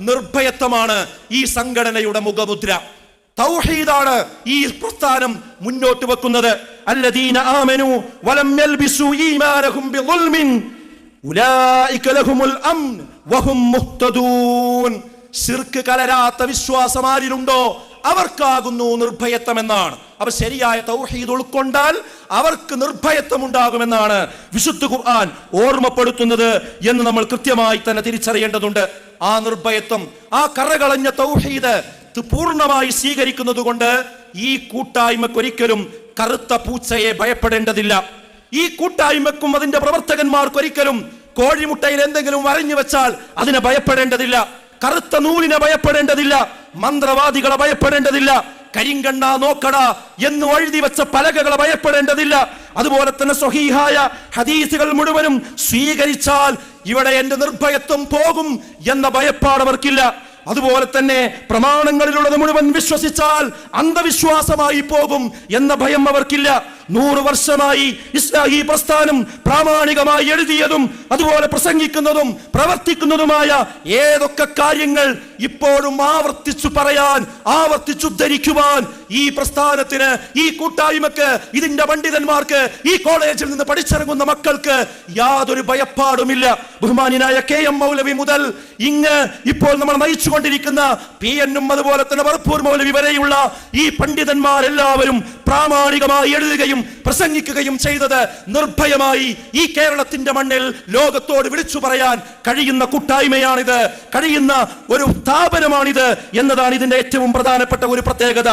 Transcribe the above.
നിർഭയത്വമാണ് ഈ സംഘടനയുടെ മുഖമുദ്ര. തൗഹീദാണ് ഈ പ്രസ്ഥാനം മുന്നോട്ട് വെക്കുന്നത്. അല്ലദീന ആമനു വലം യൽബിസു ഈമാനഹും ബിളുൽമിൻ ഉലൈക ലഹുമുൽ അംൻ വഹും മുഹ്തദൂൻ. ശിർക്ക് കലരാത്ത വിശ്വാസം ആരിലുണ്ടോ അവർക്കാകുന്നു നിർഭയത്വം എന്നാണ്. അവർ ശരിയായ തൗഹീദ് ഉൾക്കൊണ്ടാൽ അവർക്ക് നിർഭയത്വം ഉണ്ടാകുമെന്നാണ് വിശുദ്ധ ഖുർആൻ ഓർമ്മപ്പെടുത്തുന്നത് എന്ന് നമ്മൾ കൃത്യമായി തന്നെ തിരിച്ചറിയേണ്ടതുണ്ട്. ആ നിർഭയത്വം, ആ കറകളഞ്ഞ തൗഹീദ് പൂർണ്ണമായി സ്വീകരിക്കുന്നത് കൊണ്ട് ഈ കൂട്ടായ്മക്കൊരിക്കലും കറുത്ത പൂച്ചയെ ഭയപ്പെടേണ്ടതില്ല. ഈ കൂട്ടായ്മക്കും അതിന്റെ പ്രവർത്തകന്മാർക്കൊരിക്കലും കോഴിമുട്ടയിൽ എന്തെങ്കിലും വരഞ്ഞു വെച്ചാൽ അതിനെ ഭയപ്പെടേണ്ടതില്ല. കറുത്ത നൂലിനെ ഭയപ്പെടേണ്ടതില്ല. മന്ത്രവാദികളെ ഭയപ്പെടേണ്ടതില്ല. കരിങ്കണ്ണ നോക്കട എന്ന് എഴുതി വെച്ച പലകകളെ ഭയപ്പെടേണ്ടതില്ല. അതുപോലെ തന്നെ സ്വഹീഹായ ഹദീസുകൾ മുഴുവനും സ്വീകരിച്ചാൽ ഇവിടെ എന്റെ നിർഭയത്വം പോകും എന്ന ഭയപ്പാട് അവർക്കില്ല. അതുപോലെ തന്നെ പ്രമാണങ്ങളിലുള്ളത് മുഴുവൻ വിശ്വസിച്ചാൽ അന്ധവിശ്വാസമായി പോകും എന്ന ഭയം അവർക്കില്ല. 100 വർഷമായി ഈ പ്രസ്ഥാനം പ്രാമാണികമായി എഴുതിയതും അതുപോലെ പ്രസംഗിക്കുന്നതും പ്രവർത്തിക്കുന്നതുമായ ഏതൊക്കെ കാര്യങ്ങൾ ഇപ്പോഴും ആവർത്തിച്ചു പറയാൻ, ആവർത്തിച്ചുദ്ധരിക്കുവാൻ ഈ പ്രസ്ഥാനത്തിന്, ഈ കൂട്ടായ്മക്ക്, ഇതിന്റെ പണ്ഡിതന്മാർക്ക്, ഈ കോളേജിൽ നിന്ന് പഠിച്ചിറങ്ങുന്ന മക്കൾക്ക് യാതൊരു ഭയപ്പാടുമില്ല. ബഹുമാന്യനായ KM മൗലവി മുതൽ ഇങ്ങ് ഇപ്പോൾ നമ്മൾ നയിച്ചുകൊണ്ടിരിക്കുന്ന PN അതുപോലെ തന്നെ വറപ്പൂർ മൗലവി വരെയുള്ള ഈ പണ്ഡിതന്മാരെല്ലാവരും പ്രാമാണികമായി എഴുതുകയും പ്രസംഗിക്കുകയും ചെയ്തത് നിർഭയമായി ഈ കേരളത്തിന്റെ മണ്ണിൽ ലോകത്തോട് വിളിച്ചു പറയാൻ കഴിയുന്ന കൂട്ടായ്മയാണിത്, കഴിയുന്ന ഒരു സ്ഥാപനമാണിത് എന്നതാണ് ഇതിന്റെ ഏറ്റവും പ്രധാനപ്പെട്ട ഒരു പ്രത്യേകത.